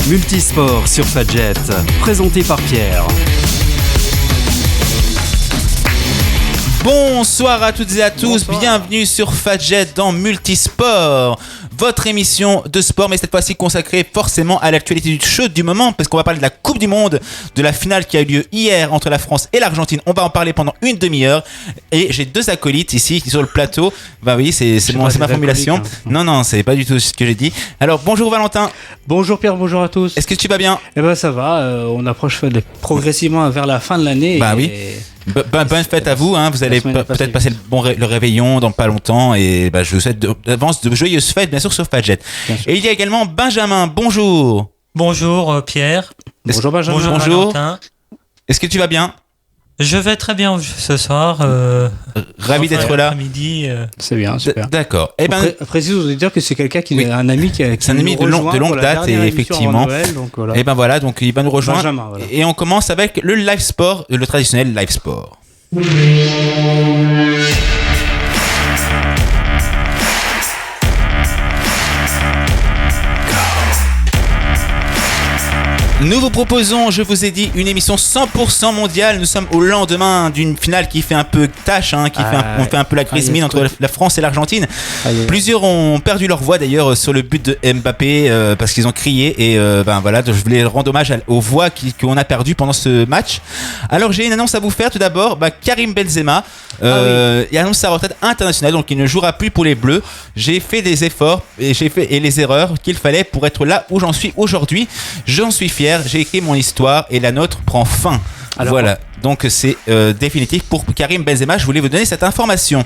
Multisport sur Fadjet, présenté par Pierre. Bonsoir à toutes et à tous, bienvenue sur Fadjet dans Multisport, votre émission de sport, mais cette fois-ci consacrée forcément à l'actualité du show du moment, parce qu'on va parler de la Coupe du Monde, de la finale qui a eu lieu hier entre la France et l'Argentine. On va en parler pendant une demi-heure, et j'ai deux acolytes ici sur le plateau. Bah oui, c'est ma formulation. Non, c'est pas du tout ce que j'ai dit. Alors bonjour Valentin. Bonjour Pierre, bonjour à tous. Est-ce que tu vas bien ? Eh ben ça va, on approche progressivement vers la fin de l'année. Bah oui. Bonne fête à vous, hein. Vous allez peut-être passer le réveillon dans pas longtemps, et je vous souhaite d'avance de joyeuses fêtes, bien sûr, sur Fadjet. Et il y a également Benjamin, bonjour. Bonjour Pierre. Bonjour Benjamin. Bonjour. Valentin. Est-ce que tu vas bien ? Je vais très bien ce soir. Ravi d'être là. Midi. C'est bien, super. D'accord. Précise aux auditeurs que c'est quelqu'un qui est un ami qui c'est un ami de longue date, et effectivement. Noël, donc voilà. Et voilà, donc il va nous rejoindre. Benjamin, voilà. Et on commence avec le live sport, le traditionnel live sport. Nous vous proposons, je vous ai dit, une émission 100% mondiale. Nous sommes au lendemain d'une finale qui fait un peu tâche, on fait un peu la crise mine entre la France et l'Argentine. Plusieurs ont perdu leur voix d'ailleurs sur le but de Mbappé parce qu'ils ont crié, et voilà, je voulais rendre hommage aux voix qu'on a perdues pendant ce match. Alors j'ai une annonce à vous faire tout d'abord. Karim Benzema il annonce sa retraite internationale, donc il ne jouera plus pour les Bleus. J'ai fait des efforts et j'ai fait les erreurs qu'il fallait pour être là où j'en suis aujourd'hui. J'en suis fier. J'ai écrit mon histoire et la nôtre prend fin. Alors, voilà, donc c'est définitif pour Karim Benzema. Je voulais vous donner cette information.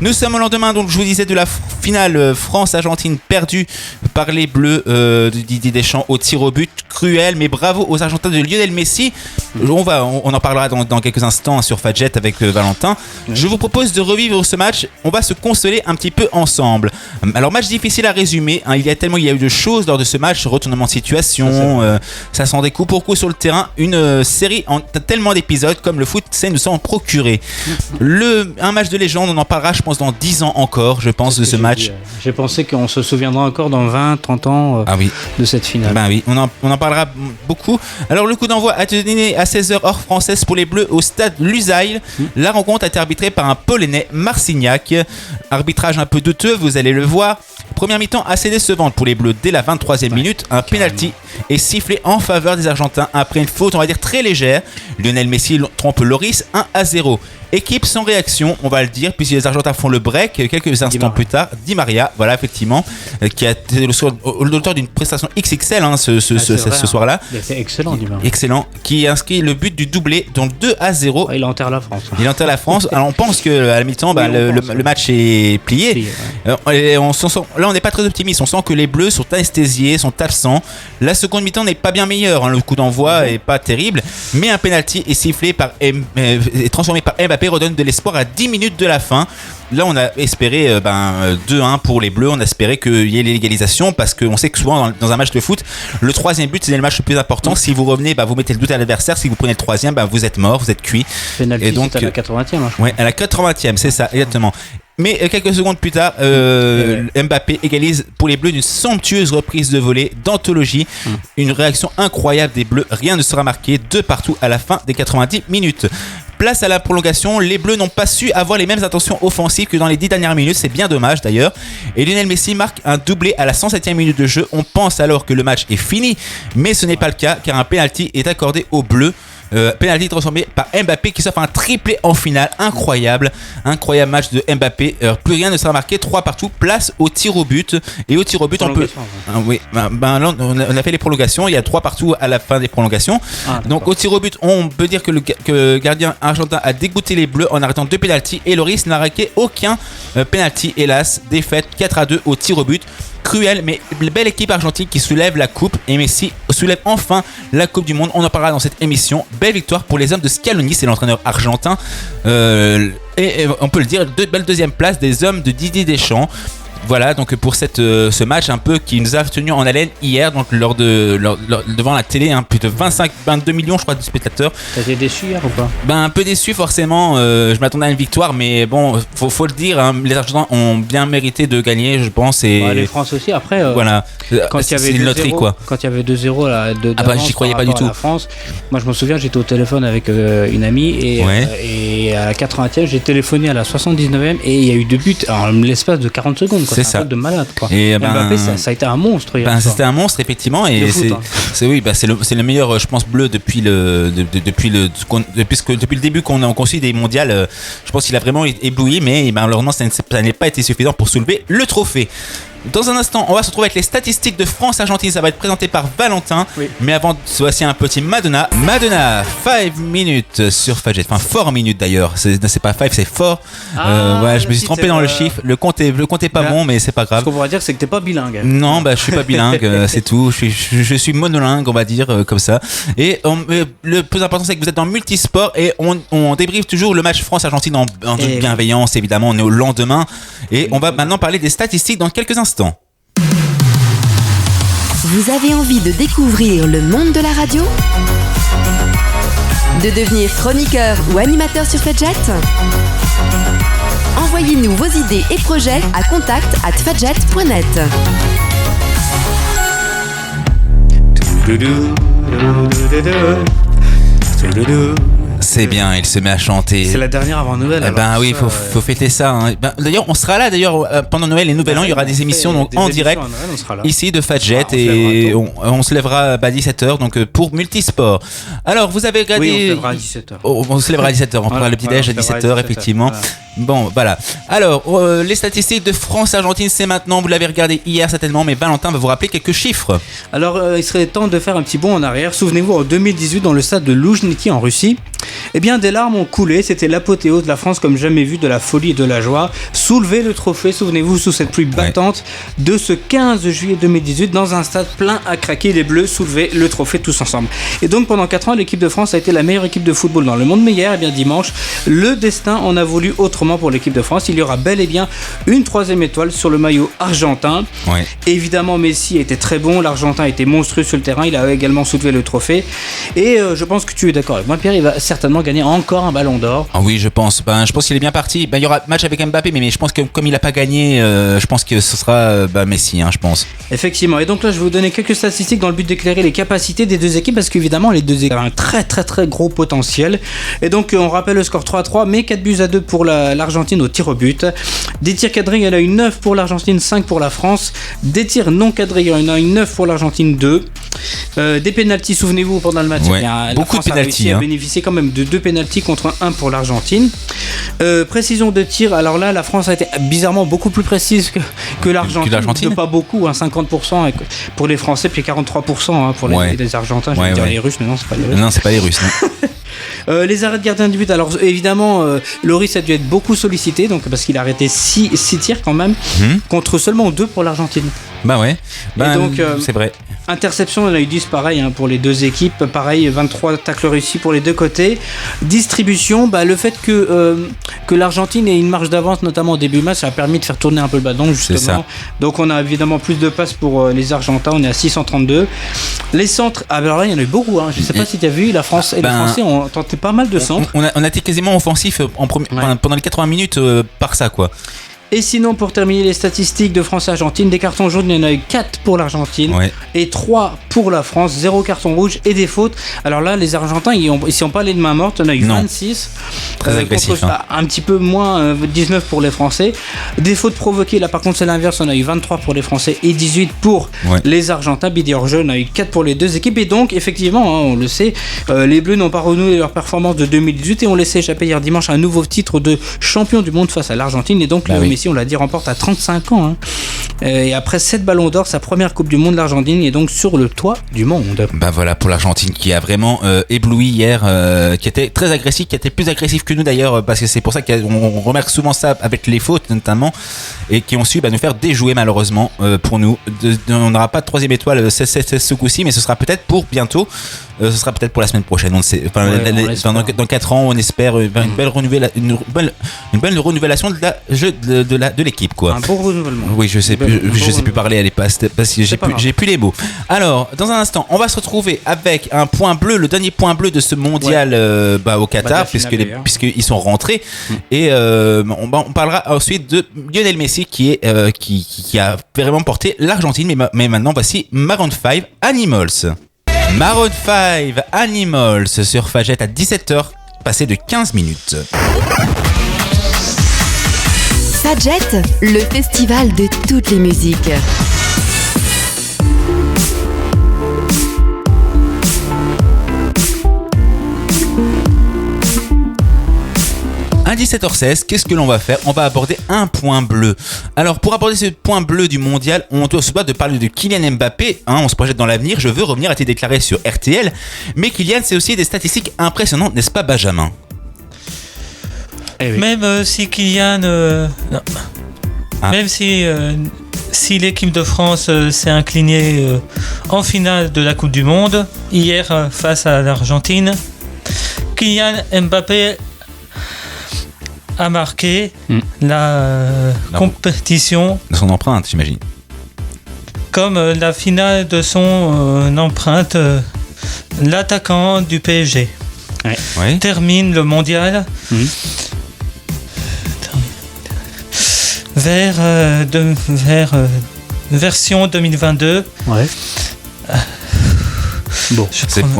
Nous sommes au lendemain, donc je vous disais, de la finale France-Argentine perdue par les Bleus de Didier Deschamps au tir au but. Cruel, mais bravo aux Argentins de Lionel Messi. On en parlera dans quelques instants sur Fadjet avec Valentin. Je vous propose de revivre ce match. On va se consoler un petit peu ensemble. Alors, match difficile à résumer, hein. Il y a eu de choses lors de ce match. Retournement de situation, ça sent des coups pour coups sur le terrain. Une série en tellement d'épisodes comme le foot sait nous en procurer. Un match de légende, on en parlera je pense dans 10 ans encore, je pense, de ce match. J'ai pensé qu'on se souviendra encore dans 20, 30 ans de cette finale. Oui, on en parlera beaucoup. Alors le coup d'envoi a été donné à 16h heure française pour les Bleus au stade Lusail. La rencontre a été arbitrée par un Polonais, Marciniak. Arbitrage un peu douteux, vous allez le voir. Première mi-temps assez décevante pour les Bleus. Dès la 23e minute, un penalty est sifflé en faveur des Argentins après une faute, on va dire, très légère. Lionel Messi trompe Lloris 1-0. Équipe sans réaction, on va le dire, puisque les Argentins font le break quelques instants plus tard. Di Maria, voilà, effectivement, qui a été l'auteur d'une prestation XXL ce soir-là. Il a été excellent, Di Maria. Excellent, qui inscrit le but du doublé, donc 2-0. Il enterre la France. Alors on pense qu'à la mi-temps, le match est plié. Là, on n'est pas très optimiste. On sent que les Bleus sont anesthésiés, sont absents. La seconde mi-temps n'est pas bien meilleure. Le coup d'envoi est pas terrible, mais un penalty est sifflé est transformé par Mbappé, redonne de l'espoir à 10 minutes de la fin. Là, on a espéré 2-1 pour les Bleus. On a espéré qu'il y ait l'égalisation, parce qu'on sait que souvent dans un match de foot, le troisième but c'est le match le plus important. Si vous revenez, vous mettez le doute à l'adversaire. Si vous prenez le troisième, vous êtes mort, vous êtes cuit. Penalty, et donc à la 80e. Ouais, à la 80e, c'est ça, exactement. Mais quelques secondes plus tard, Mbappé égalise pour les Bleus d'une somptueuse reprise de volée d'anthologie. Une réaction incroyable des Bleus. Rien ne sera marqué, 2 partout à la fin des 90 minutes. Place à la prolongation, les Bleus n'ont pas su avoir les mêmes intentions offensives que dans les 10 dernières minutes, c'est bien dommage d'ailleurs. Et Lionel Messi marque un doublé à la 107e minute de jeu. On pense alors que le match est fini, mais ce n'est pas le cas, car un penalty est accordé aux Bleus. Penalty transformé par Mbappé qui s'offre un triplé en finale. Incroyable match de Mbappé. Plus rien ne sera marqué, 3 partout. Place au tir au but. Et au tir au but, on peut. Là, on a fait les prolongations. Il y a 3 partout à la fin des prolongations. Donc au tir au but, on peut dire que le gardien argentin a dégoûté les Bleus en arrêtant 2 pénaltys. Et Lloris n'a raqué aucun pénalty. Hélas, défaite 4-2 au tir au but. Cruel, mais belle équipe argentine qui soulève la coupe, et Messi soulève enfin la Coupe du Monde. On en parlera dans cette émission. Belle victoire pour les hommes de Scaloni, c'est l'entraîneur argentin. Et on peut le dire, belle deuxième place des hommes de Didier Deschamps. Voilà, donc pour ce match un peu qui nous a tenu en haleine hier, donc devant la télé, plus de 22 millions je crois de spectateurs. T'as été déçu hier ou pas? Un peu déçu forcément, je m'attendais à une victoire, mais bon, faut le dire, les Argentins ont bien mérité de gagner, je pense. Et les Français aussi, après, voilà. Quand il y avait 2-0, quand il y avait 2-0 là, j'y croyais pas du tout. La France, moi je me souviens, j'étais au téléphone avec une amie et à la 80e, j'ai téléphoné à la 79e et il y a eu 2 buts en l'espace de 40 secondes. Quoi. C'est ça. Un truc de malade. Quoi. Et Mbappé, ça a été un monstre hier. C'était un monstre effectivement et c'est le meilleur, je pense, bleu depuis le début qu'on suit des mondiales. Je pense qu'il a vraiment ébloui, mais malheureusement ça n'a pas été suffisant pour soulever le trophée. Dans un instant, on va se retrouver avec les statistiques de France-Argentine. Ça va être présenté par Valentin. Oui. Mais avant, voici un petit Madonna. Madonna, 5 minutes sur Fadjet. Enfin, 4 minutes d'ailleurs. C'est pas 5, c'est 4. Je me suis trompé dans le chiffre. Le compte est pas bon, mais c'est pas grave. Ce qu'on pourrait dire, c'est que t'es pas bilingue. Non, je suis pas bilingue, c'est tout. Je suis monolingue, on va dire, comme ça. Et le plus important, c'est que vous êtes dans Multisport et on débriefe toujours le match France-Argentine en toute bienveillance, évidemment. On est au lendemain. Et on va maintenant parler des statistiques dans quelques instants. Vous avez envie de découvrir le monde de la radio ? De devenir chroniqueur ou animateur sur Fadjet ? Envoyez-nous vos idées et projets à contact@fadjet.net. C'est bien, il se met à chanter. C'est la dernière avant Noël. Oui, faut fêter ça. Hein. D'ailleurs, on sera là. Pendant Noël et Nouvel An, il y aura des émissions en direct Noël, ici de Fadjet et on se lèvera à 17h donc pour Multisport. Alors, vous avez regardé. Oui, on se lèvera à 17h. On se lèvera à 17h. On prendra le petit déj à 17h, effectivement. Voilà. Bon, voilà. Alors, les statistiques de France-Argentine, c'est maintenant. Vous l'avez regardé hier certainement, mais Valentin va vous rappeler quelques chiffres. Alors, il serait temps de faire un petit bond en arrière. Souvenez-vous, en 2018, dans le stade de Loujniki en Russie, des larmes ont coulé. C'était l'apothéose de la France comme jamais vu, de la folie et de la joie. Soulever le trophée, souvenez-vous, sous cette pluie battante de ce 15 juillet 2018, dans un stade plein à craquer. Les Bleus soulevaient le trophée tous ensemble. Et donc, pendant 4 ans, l'équipe de France a été la meilleure équipe de football dans le monde. Mais hier, dimanche, le destin en a voulu autrement pour l'équipe de France. Il y aura bel et bien une 3e étoile sur le maillot argentin. Évidemment, Messi était très bon. L'Argentin était monstrueux sur le terrain. Il a également soulevé le trophée. Et je pense que tu es d'accord avec moi, Pierre. Il va certainement gagner encore un ballon d'or. Ah oui, je pense. Je pense qu'il est bien parti. Il y aura match avec Mbappé, mais je pense que comme il n'a pas gagné, je pense que ce sera Messi, je pense. Effectivement. Et donc là, je vais vous donner quelques statistiques dans le but d'éclairer les capacités des deux équipes, parce qu'évidemment, les deux équipes ont un très très très gros potentiel. Et donc, on rappelle le score 3-3, mais 4-2 pour l'Argentine au tir au but. Des tirs cadrés, il y en a eu 9 pour l'Argentine, 5 pour la France. Des tirs non cadrés, il y en a eu 9 pour l'Argentine, 2. Des pénaltys, souvenez-vous, pendant le match, beaucoup de pénaltys. A bénéficié quand même de 2 pénaltys contre 1 pour l'Argentine. Précision de tir, alors là, la France a été bizarrement beaucoup plus précise que l'Argentine. Pas beaucoup, 50% pour les Français, puis 43% pour les Argentins. Je vais dire les Russes, mais non, c'est pas les Russes. Non, c'est pas les Russes. Les arrêts de gardien de but, alors évidemment Lloris a dû être beaucoup sollicité, donc parce qu'il a arrêté 6 tirs quand même, contre seulement 2 pour l'Argentine. Donc, c'est vrai. Interception, on a eu 10 pareil pour les deux équipes, pareil 23 tacles réussis pour les deux côtés. Distribution, le fait que l'Argentine ait une marge d'avance, notamment au début du match, ça a permis de faire tourner un peu le ballon justement. Donc on a évidemment plus de passes pour les Argentins, on est à 632. Les centres, alors là il y en a eu beaucoup, je sais pas si tu as vu, la France et les Français ont tenté pas mal de centres. On a été quasiment offensif pendant les 80 minutes par ça quoi. Et sinon, pour terminer les statistiques de France-Argentine, des cartons jaunes, il y en a eu 4 pour l'Argentine et 3 pour la France, 0 carton rouge et des fautes. Alors là, les Argentins, ils sont pas allés de main morte, on a eu 26. Très agressif. Un petit peu moins, 19 pour les Français. Des fautes provoquées, là par contre c'est l'inverse, on a eu 23 pour les Français et 18 pour les Argentins. Bidé hors jeu, on a eu 4 pour les deux équipes. Et donc, effectivement, on le sait, les Bleus n'ont pas renouvelé leur performance de 2018 et ont laissé échapper hier dimanche un nouveau titre de champion du monde face à l'Argentine. Et donc, Messi, on l'a dit, remporte à 35 ans. Et après 7 ballons d'or, sa première Coupe du Monde, l'Argentine est donc sur le toit du monde. Voilà pour l'Argentine qui a vraiment ébloui hier, qui était très agressif, qui était plus agressif que nous d'ailleurs, parce que c'est pour ça qu'on remarque souvent ça avec les fautes notamment, et qui ont su nous faire déjouer malheureusement pour nous. On n'aura pas de 3e étoile ce coup-ci, mais ce sera peut-être pour bientôt. Ce sera peut-être pour la semaine prochaine. Dans 4 ans, on espère une belle renouvelation de de l'équipe, quoi. Un bon renouvellement. Oui, je sais plus parler, elle est pas parce que j'ai plus les mots. Alors, dans un instant, on va se retrouver avec un point bleu, le dernier point bleu de ce mondial au Qatar, puisqu'ils sont rentrés. Et on parlera ensuite de Lionel Messi qui a vraiment porté l'Argentine. Mais maintenant, voici Maroon 5 Animals. Maroon 5 Animals sur Fadjet à 17h, passé de 15 minutes. Fadjet, le festival de toutes les musiques. À 17h16, qu'est-ce que l'on va faire ? On va aborder un point bleu. Alors, pour aborder ce point bleu du mondial, on se doit de parler de Kylian Mbappé. On se projette dans l'avenir. Je veux revenir, a été déclaré sur RTL. Mais Kylian, c'est aussi des statistiques impressionnantes, n'est-ce pas, Benjamin ? Eh oui. Même si Kylian... Même si l'équipe de France s'est inclinée en finale de la Coupe du Monde, hier face à l'Argentine, Kylian Mbappé a marqué la compétition. De son empreinte, j'imagine. Comme la finale de son empreinte, l'attaquant du PSG termine le mondial vers version 2022. Ouais. Bon,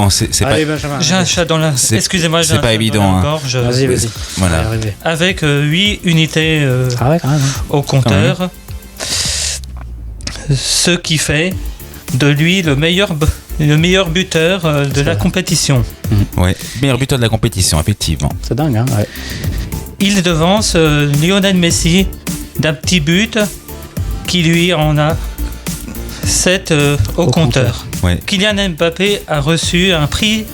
c'est allez, pas. Benjamin, j'ai un chat dans la. Excusez-moi, j'ai c'est pas évident. gorge. Vas-y. Voilà. Avec 8 unités au compteur. Ce qui fait de lui le meilleur buteur de la compétition. Ouais, meilleur buteur de la compétition, effectivement. C'est dingue, hein. Ouais. Il devance Lionel Messi d'un petit but qui lui en a 7 au compteur. Ouais. Kylian Mbappé a reçu un prix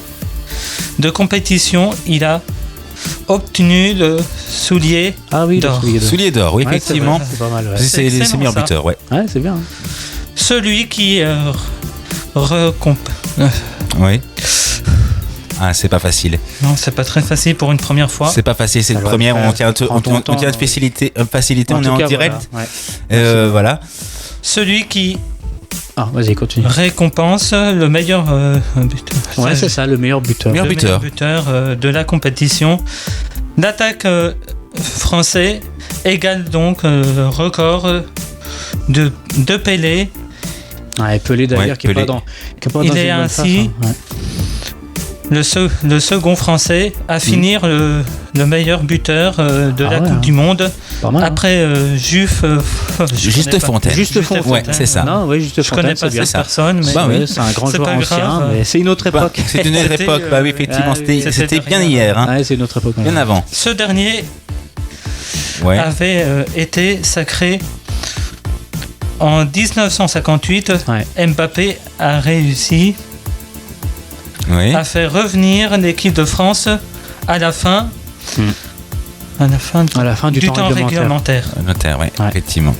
de compétition. Il a obtenu le soulier d'or. Soulier d'or, oui, effectivement. C'est pas mal, ouais. C'est le meilleur buteur, ouais. Ouais, c'est bien. Celui qui Oui. Ah, c'est pas facile. Non, c'est pas très facile pour une première fois. C'est pas facile, c'est une première. On tient de facilité, on est en direct. Voilà. Celui qui vas-y, continue. récompense le meilleur buteur. Ouais, c'est ça, le meilleur buteur. Meilleur buteur De la compétition. L'attaque français égale donc record de Pelé. Ouais, Pelé d'ailleurs, qui est pas dans Il est ainsi le second français à finir le meilleur buteur de la Coupe du Monde. Après Juste Fontaine. Ouais, c'est ça. Non, oui, Juste Fontaine. Je connais pas cette personne, mais c'est un grand joueur ancien, mais c'est une autre époque. C'est une autre époque, oui, effectivement, c'était bien hier. Hein. Ouais, c'est une autre époque. Bien avant. Ce dernier avait été sacré en 1958. Mbappé a réussi à faire revenir l'équipe de France à la fin du temps réglementaire. Oui, effectivement.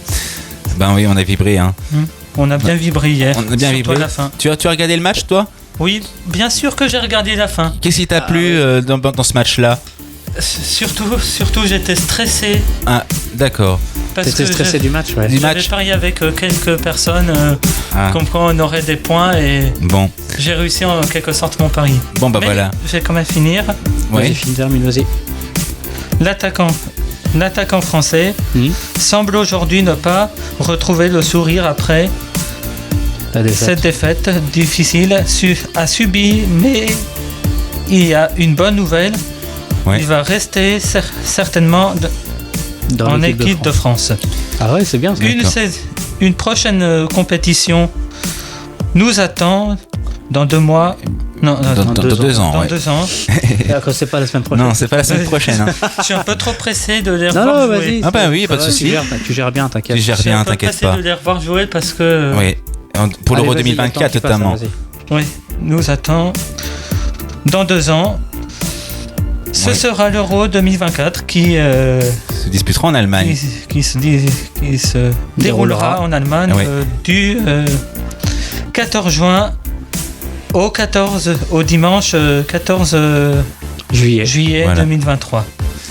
Ben oui, on a vibré. Hein. On a bien vibré hier. On a bien vibré. La fin. Tu as regardé le match, toi ? Oui, bien sûr que j'ai regardé la fin. Qu'est-ce qui t'a plu dans ce match-là ? Surtout, j'étais stressé. Ah, d'accord. T'étais stressé du match, ouais. J'avais parié avec quelques personnes comme quoi on aurait des points et j'ai réussi en quelque sorte mon pari. Bon, bah voilà. Je vais quand même finir. Vas-y, termine, vas-y. L'attaquant français semble aujourd'hui ne pas retrouver le sourire après cette défaite difficile à subir, mais il y a une bonne nouvelle. Il va rester certainement en équipe de France. Ah ouais, c'est bien ça. Une prochaine compétition nous attend dans 2 mois. Non, dans 2 ans. Dans 2 ans. C'est pas la semaine prochaine. Non, c'est pas la semaine prochaine. Hein. Je suis un peu trop pressé de les revoir jouer. Vas-y, ah bah oui, pas de souci. Tu gères bien, t'inquiète. Tu gères bien, t'inquiète pas. Je suis un peu pressé de les revoir jouer parce que... Oui, pour l'Euro 2024 notamment. Oui, nous attend dans 2 ans. Ce sera l'Euro 2024 qui se disputera en Allemagne. Qui se déroulera en Allemagne du 14 juin au dimanche 14 juillet 2023.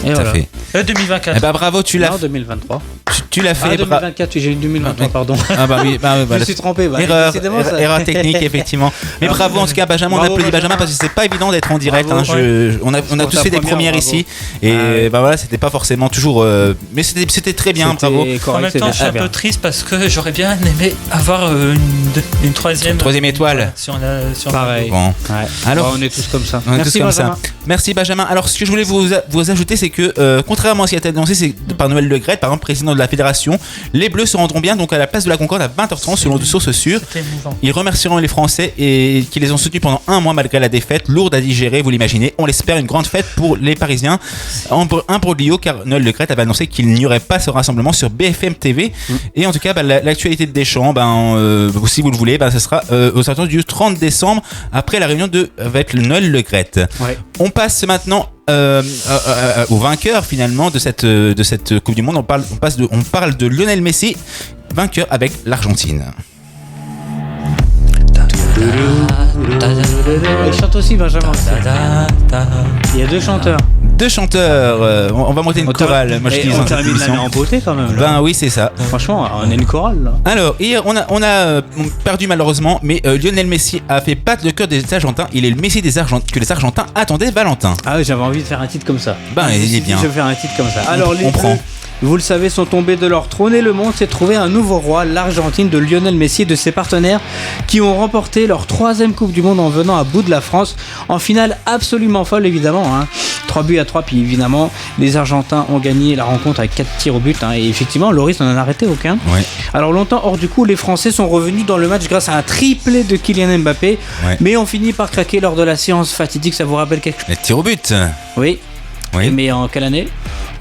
Et tout à fait. 2024. Eh ben bravo, tu l'as. Non, 2023. Tu l'as fait. 2024, j'ai eu 2023, pardon. Ah bah oui, je me suis trompé. Erreur technique, effectivement. Mais bravo en tout cas, Benjamin, on applaudit Benjamin parce que c'est pas évident d'être en direct. On a tous fait des premières ici. Et bah voilà, c'était pas forcément toujours. Mais c'était très bien, bravo. En même temps, je suis un peu triste parce que j'aurais bien aimé avoir une troisième étoile. Pareil. Bon. Alors, on est tous comme ça. Merci Benjamin. Merci Benjamin. Alors, ce que je voulais vous ajouter, c'est que contrairement à ce qui a été annoncé, c'est par Noël Le Graët, par exemple, président de la fédération, les Bleus se rendront bien donc à la place de la Concorde à 20h30 selon de sources sûres. Ils remercieront les Français et qui les ont soutenus pendant un mois malgré la défaite, lourde à digérer, vous l'imaginez. On l'espère, une grande fête pour les Parisiens. Un broglio car Noël Le Graët avait annoncé qu'il n'y aurait pas ce rassemblement sur BFM TV. Et en tout cas, l'actualité de Deschamps, si vous le voulez, ce sera aux alentours du 30 décembre après la réunion avec Noël Le Graët. Ouais. On passe maintenant au vainqueur finalement de cette Coupe du Monde. On parle de Lionel Messi, vainqueur avec l'Argentine. Il chante aussi, Benjamin. Il y a deux chanteurs. On va monter une chorale. Moi, on termine l'année en beauté quand même. Ben oui, c'est ça. Franchement, on a une chorale là. Alors, hier, on a perdu malheureusement, mais Lionel Messi a fait battre le cœur des Argentins. Il est le Messi que les Argentins attendaient, Valentin. Ah oui, j'avais envie de faire un titre comme ça. Il est bien. Je vais faire un titre comme ça. Alors, on prend. Vous le savez, sont tombés de leur trône et le monde s'est trouvé un nouveau roi, l'Argentine de Lionel Messi et de ses partenaires qui ont remporté leur 3e Coupe du Monde en venant à bout de la France en finale absolument folle évidemment. 3-3, puis évidemment les Argentins ont gagné la rencontre avec 4 tirs au but et effectivement Loris n'en a arrêté aucun. Ouais. Alors longtemps hors du coup, les Français sont revenus dans le match grâce à un triplé de Kylian Mbappé, mais ont fini par craquer lors de la séance fatidique. Ça vous rappelle quelque chose? Les tirs au but. Oui. Mais en quelle année?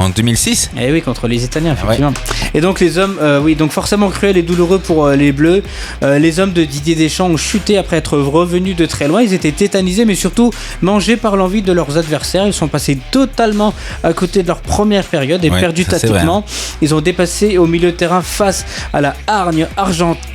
En 2006. Eh oui, contre les Italiens, effectivement. Ouais. Et donc les hommes, donc forcément cruel et douloureux pour les Bleus. Les hommes de Didier Deschamps ont chuté après être revenus de très loin. Ils étaient tétanisés, mais surtout mangés par l'envie de leurs adversaires. Ils sont passés totalement à côté de leur première période et perdus tactiquement. Ils ont dépassé au milieu de terrain face à la hargne argentine.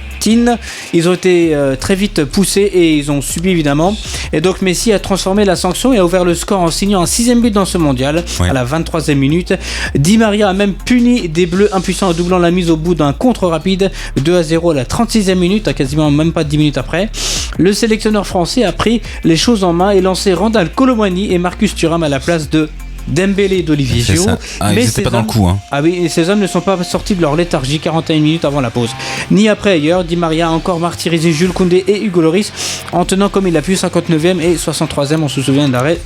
Ils ont été très vite poussés et ils ont subi évidemment. Et donc Messi a transformé la sanction et a ouvert le score en signant un 6e but dans ce mondial à la 23e minute. Di Maria a même puni des Bleus impuissants en doublant la mise au bout d'un contre rapide 2-0 à la 36e minute, quasiment même pas 10 minutes après. Le sélectionneur français a pris les choses en main et lancé Randal Kolo Muani et Marcus Thuram à la place de Dembélé et d'Olivier Giroud. Mais ils étaient pas dans le coup. Ah oui, et ces hommes ne sont pas sortis de leur léthargie 41 minutes avant la pause. Ni après ailleurs. Di Maria a encore martyrisé Jules Koundé et Hugo Lloris en tenant comme il a pu 59e et 63e. On se souvient de l'arrêt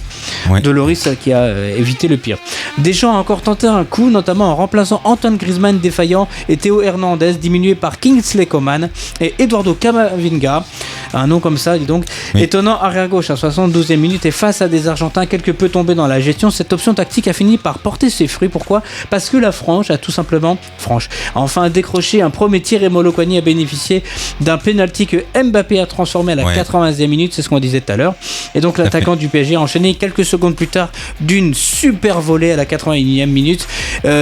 de Lloris qui a évité le pire. Deschamps a encore tenté un coup, notamment en remplaçant Antoine Griezmann défaillant et Théo Hernandez diminué par Kingsley Coman et Eduardo Camavinga. Un nom comme ça, dis donc. Étonnant arrière gauche à 72e minute et face à des Argentins quelque peu tombés dans la gestion, cette option tactique a fini par porter ses fruits. Pourquoi ? Parce que la France a tout simplement enfin décroché un premier tir et Molo Koigny a bénéficié d'un penalty que Mbappé a transformé à la 80e minute, c'est ce qu'on disait tout à l'heure. Et donc l'attaquant du PSG a enchaîné quelques secondes plus tard d'une super volée à la 81e minute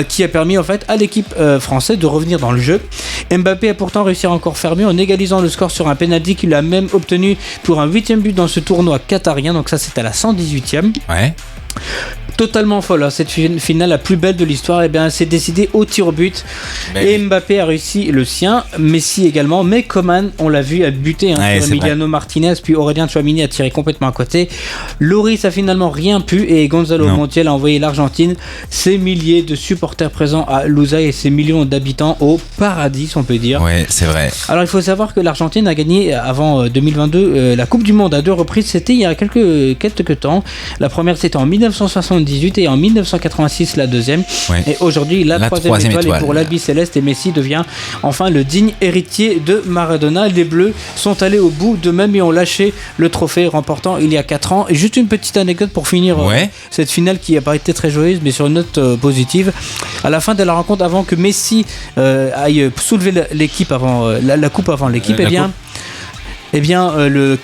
qui a permis en fait à l'équipe française de revenir dans le jeu. Mbappé a pourtant réussi à encore faire mieux en égalisant le score sur un penalty qu'il a même obtenu pour un 8e but dans ce tournoi qatarien, donc ça c'est à la 118e. Totalement folle, cette finale la plus belle de l'histoire, c'est décidé au tir au but. Et Mbappé a réussi le sien, Messi également, mais Coman, on l'a vu, a buté sur Emiliano Martinez, puis Aurélien Tchouameni a tiré complètement à côté. Lloris a finalement rien pu et Gonzalo Montiel a envoyé l'Argentine, ses milliers de supporters présents à Loussail et ses millions d'habitants au paradis, on peut dire. Ouais, c'est vrai. Alors il faut savoir que l'Argentine a gagné avant 2022 la Coupe du Monde à 2 reprises, c'était il y a quelques temps. La première c'était en 1978 et en 1986 la deuxième. Et aujourd'hui la troisième étoile est pour l'Albi Céleste et Messi devient enfin le digne héritier de Maradona. Les Bleus sont allés au bout d'eux-mêmes et ont lâché le trophée remportant il y a 4 ans. Et juste une petite anecdote pour finir cette finale qui n'a pas été très joyeuse mais sur une note positive. À la fin de la rencontre, avant que Messi aille soulever l'équipe avant la coupe avant l'équipe, le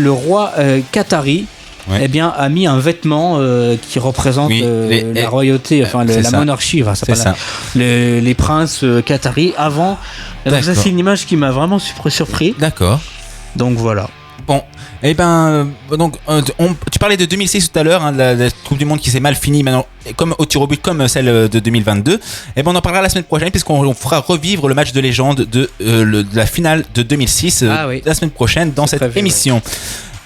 roi qatari a mis un vêtement qui représente la royauté, la monarchie, les princes qataris avant. Donc ça c'est une image qui m'a vraiment surpris. D'accord. Donc voilà. Bon, et donc tu parlais de 2006 tout à l'heure, hein, la Coupe du Monde qui s'est mal finie maintenant, comme au tir au but comme celle de 2022. Et on en parlera la semaine prochaine puisqu'on fera revivre le match de légende de la finale de 2006 la semaine prochaine dans cette émission. Ouais.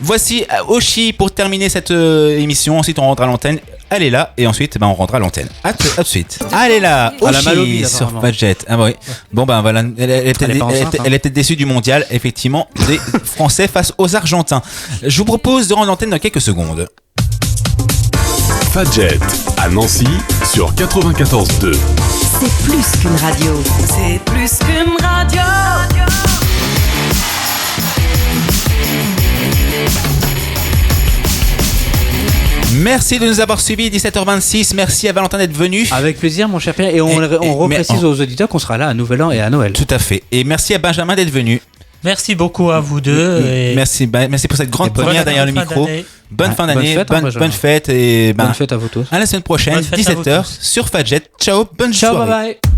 Voici Oshi pour terminer cette émission. Ensuite, on rendra l'antenne. Elle est là et ensuite on rendra l'antenne. À tout de suite. Allez là, Oshi sur Fadjet. Ah oui. Bon voilà, elle est peut-être déçue du mondial, effectivement, des Français face aux Argentins. Je vous propose de rendre l'antenne dans quelques secondes. Fadjet à Nancy sur 94.2. C'est plus qu'une radio. C'est plus qu'une radio. Merci de nous avoir suivis, 17h26. Merci à Valentin d'être venu. Avec plaisir, mon cher Pierre. Et on reprécise aux auditeurs qu'on sera là à Nouvel An et à Noël. Tout à fait. Et merci à Benjamin d'être venu. Merci beaucoup à vous deux. Et merci pour cette grande première derrière le micro. Bonne fin d'année, bonne fête et bonne fête à vous tous. À la semaine prochaine, 17h sur Fadjet. Ciao, bonne soirée. Ciao, bye bye.